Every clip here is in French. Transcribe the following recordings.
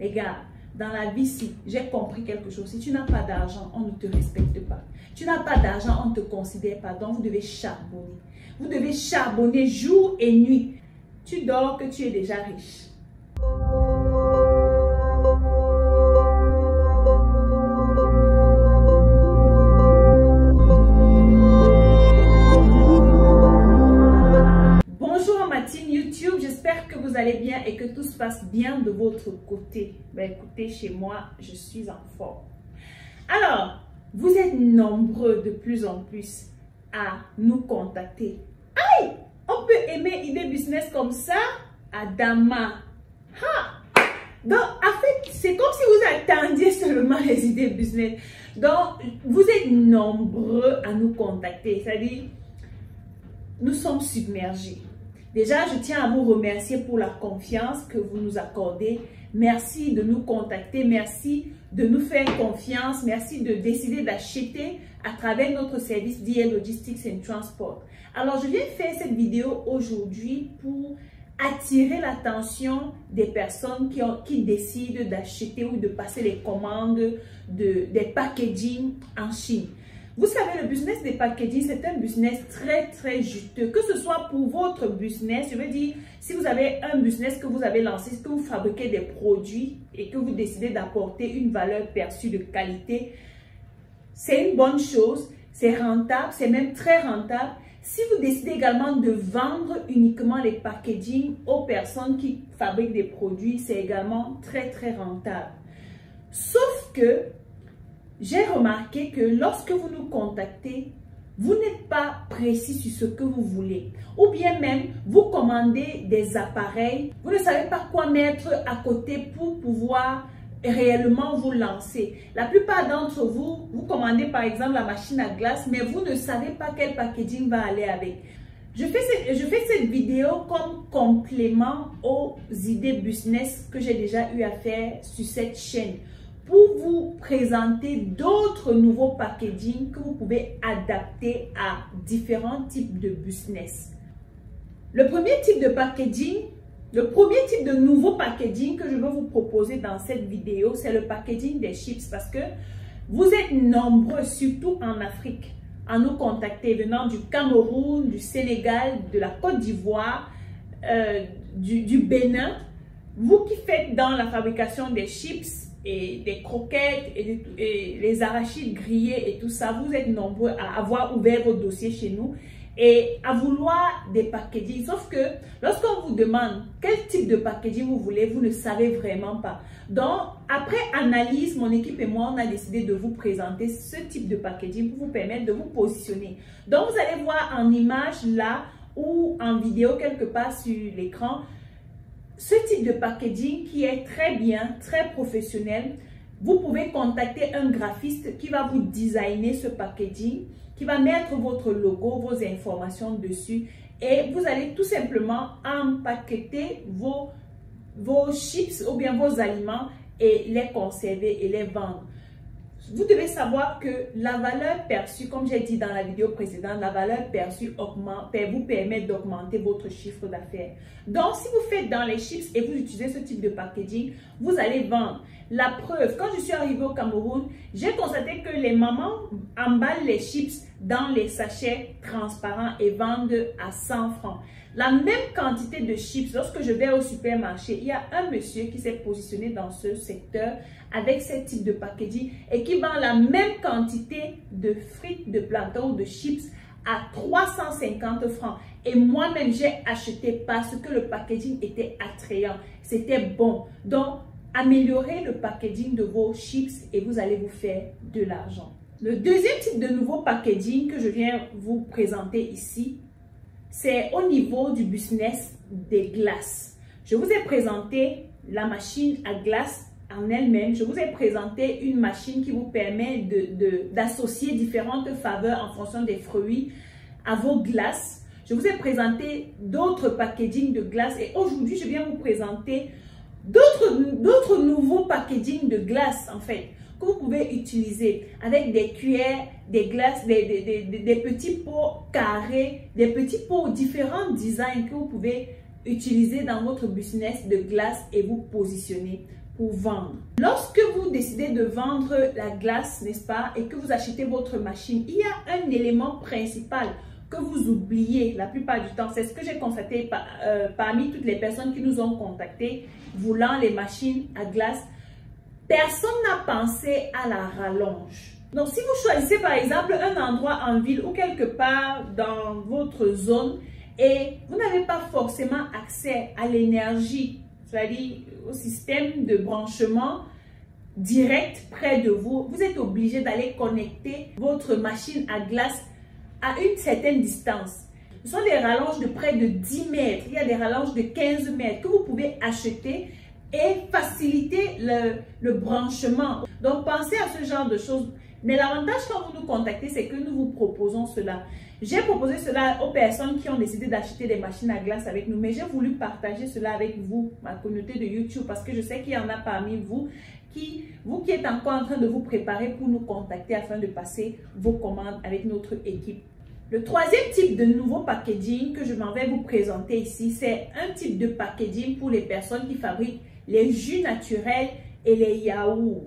Les gars, dans la vie, si j'ai compris quelque chose, si tu n'as pas d'argent, on ne te respecte pas. Tu n'as pas d'argent, on ne te considère pas. Donc, vous devez charbonner. Vous devez charbonner jour et nuit. Tu dors que tu es déjà riche. Bonjour ma team YouTube, j'espère que vous allez bien et que tout se passe bien de votre côté. Ben écoutez, chez moi, je suis en forme. Alors, vous êtes nombreux de plus en plus à nous contacter. Aïe! On peut aimer idée business comme ça? Adama. Ha! Donc, en fait, c'est comme si vous attendiez seulement les idées business. Donc, vous êtes nombreux à nous contacter. C'est-à-dire, nous sommes submergés. Déjà, je tiens à vous remercier pour la confiance que vous nous accordez. Merci de nous contacter. Merci de nous faire confiance. Merci de décider d'acheter à travers notre service DL Logistics and Transport. Alors, je viens faire cette vidéo aujourd'hui pour attirer l'attention des personnes qui décident d'acheter ou de passer les commandes des packaging en Chine. Vous savez, le business des packaging, c'est un business très juteux. Que ce soit pour votre business, je veux dire, si vous avez un business que vous avez lancé, que vous fabriquez des produits et que vous décidez d'apporter une valeur perçue de qualité, c'est une bonne chose, c'est rentable, c'est même très rentable. Si vous décidez également de vendre uniquement les packaging aux personnes qui fabriquent des produits, c'est également très rentable. Sauf que j'ai remarqué que lorsque vous nous contactez, vous n'êtes pas précis sur ce que vous voulez. Ou bien même, vous commandez des appareils, vous ne savez pas quoi mettre à côté pour pouvoir réellement vous lancer. La plupart d'entre vous, vous commandez par exemple la machine à glace, mais vous ne savez pas quel packaging va aller avec. Je fais cette vidéo comme complément aux idées business que j'ai déjà eu à faire sur cette chaîne, pour vous présenter d'autres nouveaux packaging que vous pouvez adapter à différents types de business. Le premier type de packaging, le premier type de nouveau packaging que je veux vous proposer dans cette vidéo, c'est le packaging des chips, parce que vous êtes nombreux, surtout en Afrique, à nous contacter venant du Cameroun, du Sénégal, de la Côte d'Ivoire, du Bénin. Vous qui faites dans la fabrication des chips et des croquettes et les arachides grillés et tout ça, vous êtes nombreux à avoir ouvert vos dossiers chez nous et à vouloir des packaging. Sauf que lorsqu'on vous demande quel type de packaging vous voulez, vous ne savez vraiment pas. Donc, après analyse, mon équipe et moi, on a décidé de vous présenter ce type de packaging pour vous permettre de vous positionner. Donc, vous allez voir en image là ou en vidéo quelque part sur l'écran ce type de packaging qui est très bien, très professionnel. Vous pouvez contacter un graphiste qui va vous designer ce packaging, qui va mettre votre logo, vos informations dessus et vous allez tout simplement empaqueter vos chips ou bien vos aliments et les conserver et les vendre. Vous devez savoir que la valeur perçue, comme j'ai dit dans la vidéo précédente, la valeur perçue vous permet d'augmenter votre chiffre d'affaires. Donc, si vous faites dans les chips et vous utilisez ce type de packaging, vous allez vendre. La preuve, quand je suis arrivée au Cameroun, j'ai constaté que les mamans emballent les chips dans les sachets transparents et vendent à 100 francs. La même quantité de chips, lorsque je vais au supermarché, il y a un monsieur qui s'est positionné dans ce secteur avec ce type de packaging et qui vend la même quantité de frites, de plantain ou de chips à 350 francs. Et moi-même, j'ai acheté parce que le packaging était attrayant, c'était bon. Donc, améliorez le packaging de vos chips et vous allez vous faire de l'argent. Le deuxième type de nouveau packaging que je viens vous présenter ici, c'est au niveau du business des glaces. Je vous ai présenté la machine à glace en elle-même. Je vous ai présenté une machine qui vous permet d'associer différentes faveurs en fonction des fruits à vos glaces. Je vous ai présenté d'autres packaging de glace et aujourd'hui, je viens vous présenter d'autres nouveaux packaging de glace en fait, que vous pouvez utiliser avec des cuillères, des glaces, des petits pots carrés, des petits pots différents designs que vous pouvez utiliser dans votre business de glace et vous positionner pour vendre. Lorsque vous décidez de vendre la glace, n'est-ce pas, et que vous achetez votre machine, il y a un élément principal que vous oubliez la plupart du temps. C'est ce que j'ai constaté parmi toutes les personnes qui nous ont contactés voulant les machines à glace. Personne n'a pensé à la rallonge. Donc, si vous choisissez par exemple un endroit en ville ou quelque part dans votre zone et vous n'avez pas forcément accès à l'énergie, c'est-à-dire au système de branchement direct près de vous, vous êtes obligé d'aller connecter votre machine à glace à une certaine distance. Ce sont des rallonges de près de 10 mètres. Il y a des rallonges de 15 mètres que vous pouvez acheter et faciliter le branchement. Donc, pensez à ce genre de choses. Mais l'avantage quand vous nous contactez, c'est que nous vous proposons cela. J'ai proposé cela aux personnes qui ont décidé d'acheter des machines à glace avec nous, mais j'ai voulu partager cela avec vous, ma communauté de YouTube, parce que je sais qu'il y en a parmi vous qui êtes encore en train de vous préparer pour nous contacter afin de passer vos commandes avec notre équipe. Le troisième type de nouveau packaging que je m'en vais vous présenter ici, c'est un type de packaging pour les personnes qui fabriquent les jus naturels et les yaourts.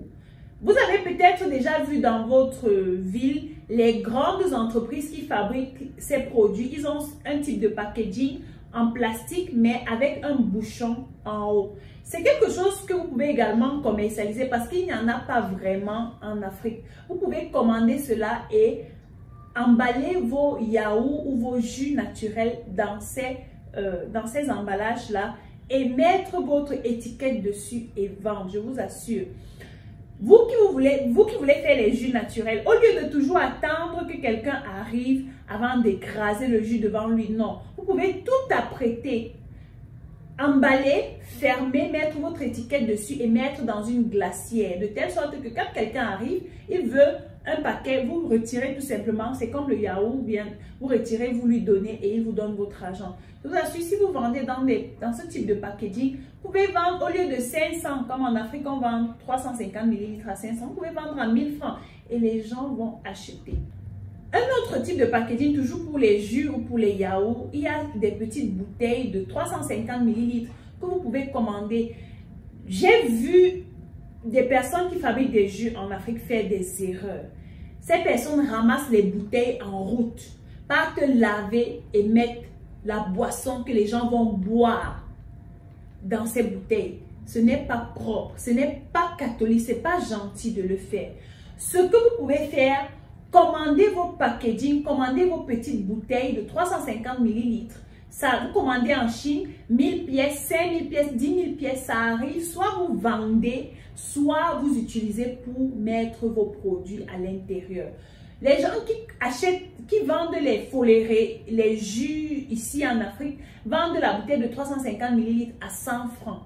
Vous avez peut-être déjà vu dans votre ville les grandes entreprises qui fabriquent ces produits. Ils ont un type de packaging en plastique mais avec un bouchon en haut. C'est quelque chose que vous pouvez également commercialiser parce qu'il n'y en a pas vraiment en Afrique. Vous pouvez commander cela et emballer vos yaourts ou vos jus naturels dans ces emballages-là et mettre votre étiquette dessus et vendre, je vous assure. Vous qui voulez faire les jus naturels, au lieu de toujours attendre que quelqu'un arrive avant d'écraser le jus devant lui, non. Vous pouvez tout apprêter, emballer, fermer, mettre votre étiquette dessus et mettre dans une glacière. De telle sorte que quand quelqu'un arrive, il veut un paquet, vous retirez tout simplement, c'est comme le yaourt, bien, vous retirez, vous lui donnez et il vous donne votre argent. Je vous assure, si vous vendez dans ce type de packaging, vous pouvez vendre au lieu de 500, comme en Afrique on vend 350 ml à 500, vous pouvez vendre à 1000 francs et les gens vont acheter. Un autre type de packaging, toujours pour les jus ou pour les yaourts, il y a des petites bouteilles de 350 ml que vous pouvez commander. J'ai vu des personnes qui fabriquent des jus en Afrique faire des erreurs. Ces personnes ramassent les bouteilles en route, partent laver et mettent la boisson que les gens vont boire dans ces bouteilles. Ce n'est pas propre, ce n'est pas catholique, ce n'est pas gentil de le faire. Ce que vous pouvez faire, commandez vos packaging, commandez vos petites bouteilles de 350 ml. Ça, vous commandez en Chine, 1000 pièces, 5000 pièces, 10 000 pièces, ça arrive. Soit vous vendez, soit vous utilisez pour mettre vos produits à l'intérieur. Les gens qui vendent les folérés, les jus ici en Afrique, vendent la bouteille de 350 ml à 100 francs.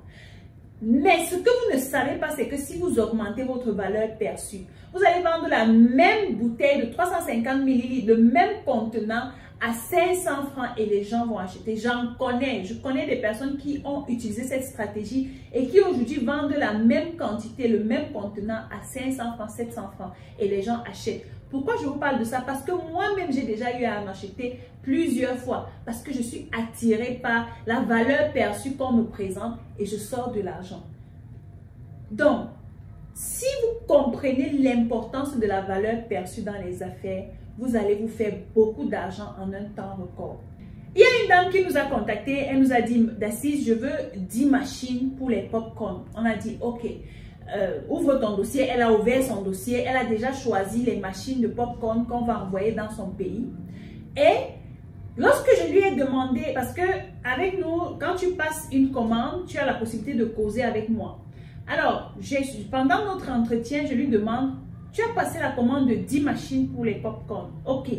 Mais ce que vous ne savez pas, c'est que si vous augmentez votre valeur perçue, vous allez vendre la même bouteille de 350 ml, le même contenant, à 500 francs et les gens vont acheter. Je connais des personnes qui ont utilisé cette stratégie et qui aujourd'hui vendent la même quantité, le même contenant à 500 francs, 700 francs et les gens achètent. Pourquoi je vous parle de ça? Parce que moi-même, j'ai déjà eu à en acheter plusieurs fois parce que je suis attirée par la valeur perçue qu'on me présente et je sors de l'argent. Donc, si vous comprenez l'importance de la valeur perçue dans les affaires, vous allez vous faire beaucoup d'argent en un temps record. Il y a une dame qui nous a contacté, elle nous a dit, Dassis, je veux 10 machines pour les pop-corn. On a dit, ok, ouvre ton dossier. Elle a ouvert son dossier, elle a déjà choisi les machines de pop-corn qu'on va envoyer dans son pays. Et lorsque je lui ai demandé, parce que avec nous, quand tu passes une commande, tu as la possibilité de causer avec moi. Alors, pendant notre entretien, je lui demande, tu as passé la commande de 10 machines pour les pop-corn. Ok.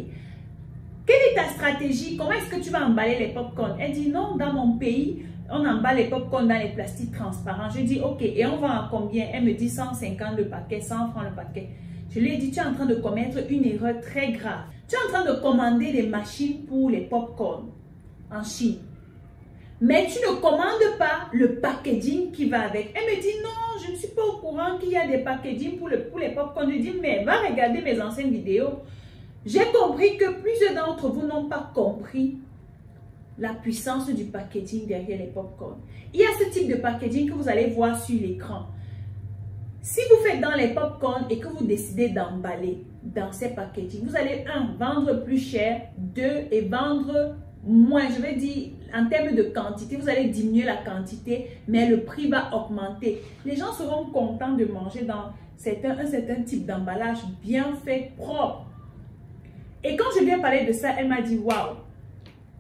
Quelle est ta stratégie? Comment est-ce que tu vas emballer les pop-corn? Elle dit non, dans mon pays, on emballe les pop-corn dans les plastiques transparents. Je dis ok, et on vend à combien? Elle me dit 150 le paquet, 100 francs le paquet. Je lui ai dit, tu es en train de commettre une erreur très grave. Tu es en train de commander des machines pour les pop-corn en Chine. Mais tu ne commandes pas le packaging qui va avec. Elle me dit non, je ne suis pas au courant qu'il y a des packaging pour les pop-corn. Je dis mais va regarder mes anciennes vidéos. J'ai compris que plusieurs d'entre vous n'ont pas compris la puissance du packaging derrière les pop-corn. Il y a ce type de packaging que vous allez voir sur l'écran. Si vous faites dans les pop-corn et que vous décidez d'emballer dans ces packaging, vous allez, vendre plus cher, 2, et vendre moins. Je veux dire, en termes de quantité, vous allez diminuer la quantité, mais le prix va augmenter. Les gens seront contents de manger dans un certain type d'emballage bien fait, propre. Et quand je lui ai parlé de ça, elle m'a dit, waouh,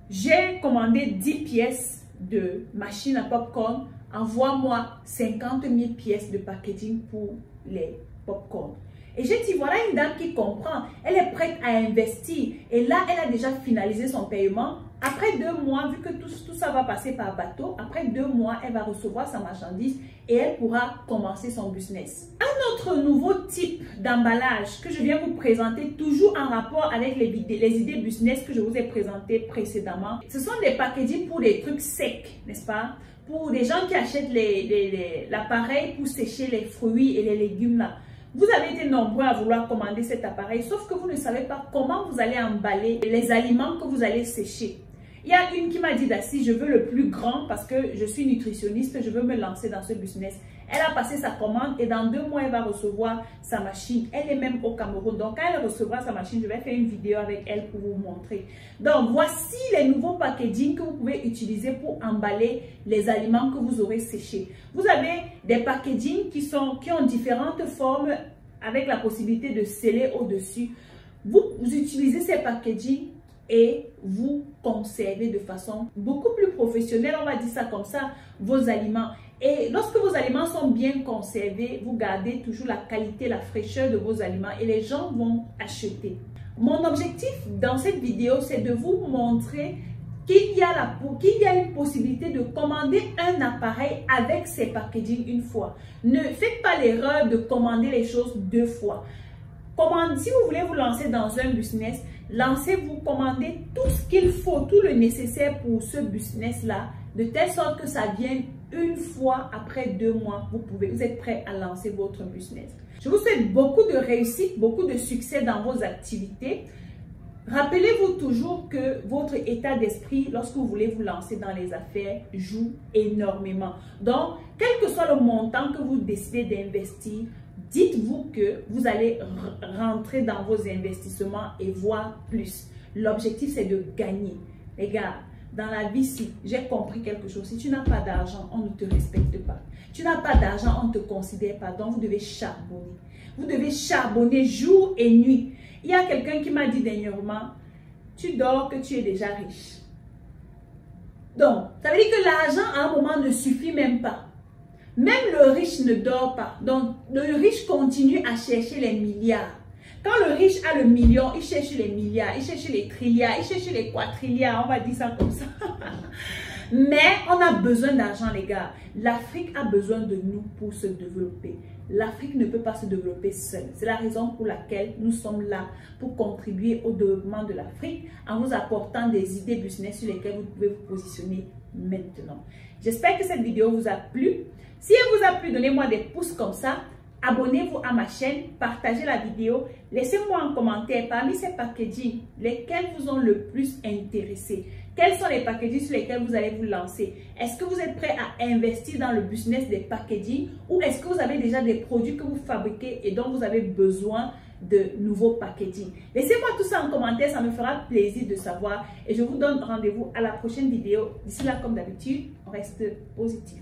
j'ai commandé 10 pièces de machine à popcorn, envoie-moi 50 000 pièces de packaging pour les popcorn. Et j'ai dit, voilà une dame qui comprend, elle est prête à investir. Et là, elle a déjà finalisé son paiement. Après 2 mois, vu que tout ça va passer par bateau, après 2 mois, elle va recevoir sa marchandise et elle pourra commencer son business. Un autre nouveau type d'emballage que je viens vous présenter, toujours en rapport avec les idées business que je vous ai présentées précédemment, ce sont des packaging pour des trucs secs, n'est-ce pas? Pour des gens qui achètent l'appareil pour sécher les fruits et les légumes là. Vous avez été nombreux à vouloir commander cet appareil, sauf que vous ne savez pas comment vous allez emballer les aliments que vous allez sécher. Il y a une qui m'a dit, Daci, je veux le plus grand parce que je suis nutritionniste, je veux me lancer dans ce business. Elle a passé sa commande et dans 2 mois, elle va recevoir sa machine. Elle est même au Cameroun. Donc, quand elle recevra sa machine, je vais faire une vidéo avec elle pour vous montrer. Donc, voici les nouveaux packaging que vous pouvez utiliser pour emballer les aliments que vous aurez séchés. Vous avez des packaging qui ont différentes formes avec la possibilité de sceller au-dessus. Vous utilisez ces packaging et vous conservez de façon beaucoup plus professionnelle, on va dire ça comme ça, vos aliments. Et lorsque vos aliments sont bien conservés, vous gardez toujours la qualité, la fraîcheur de vos aliments et les gens vont acheter. Mon objectif dans cette vidéo, c'est de vous montrer qu'il y a une possibilité de commander un appareil avec ces packaging une fois. Ne faites pas l'erreur de commander les choses 2 fois. Si vous voulez vous lancer dans un business, lancez-vous, commandez tout ce qu'il faut, tout le nécessaire pour ce business-là, de telle sorte que ça vienne une fois après 2 mois. Vous êtes prêt à lancer votre business. Je vous souhaite beaucoup de réussite, beaucoup de succès dans vos activités. Rappelez-vous toujours que votre état d'esprit, lorsque vous voulez vous lancer dans les affaires, joue énormément. Donc, quel que soit le montant que vous décidez d'investir, dites-vous que vous allez rentrer dans vos investissements et voir plus. L'objectif, c'est de gagner. Les gars, dans la vie, si j'ai compris quelque chose, si tu n'as pas d'argent, on ne te respecte pas. Tu n'as pas d'argent, on ne te considère pas. Donc, vous devez charbonner. Vous devez charbonner jour et nuit. Il y a quelqu'un qui m'a dit dernièrement, tu dors que tu es déjà riche. Donc, ça veut dire que l'argent, à un moment, ne suffit même pas. Même le riche ne dort pas. Donc, le riche continue à chercher les milliards. Quand le riche a le million, il cherche les milliards, il cherche les trilliards, il cherche les quadrilliards, on va dire ça comme ça. Mais on a besoin d'argent, les gars. L'Afrique a besoin de nous pour se développer. L'Afrique ne peut pas se développer seule. C'est la raison pour laquelle nous sommes là, pour contribuer au développement de l'Afrique en vous apportant des idées business sur lesquelles vous pouvez vous positionner maintenant. J'espère que cette vidéo vous a plu. Si elle vous a plu, donnez-moi des pouces comme ça. Abonnez-vous à ma chaîne, partagez la vidéo, laissez-moi un commentaire parmi ces packaging, lesquels vous ont le plus intéressé. Quels sont les packaging sur lesquels vous allez vous lancer? Est-ce que vous êtes prêt à investir dans le business des packaging ou est-ce que vous avez déjà des produits que vous fabriquez et dont vous avez besoin de nouveaux packaging? Laissez-moi tout ça en commentaire, ça me fera plaisir de savoir et je vous donne rendez-vous à la prochaine vidéo. D'ici là, comme d'habitude, on reste positif.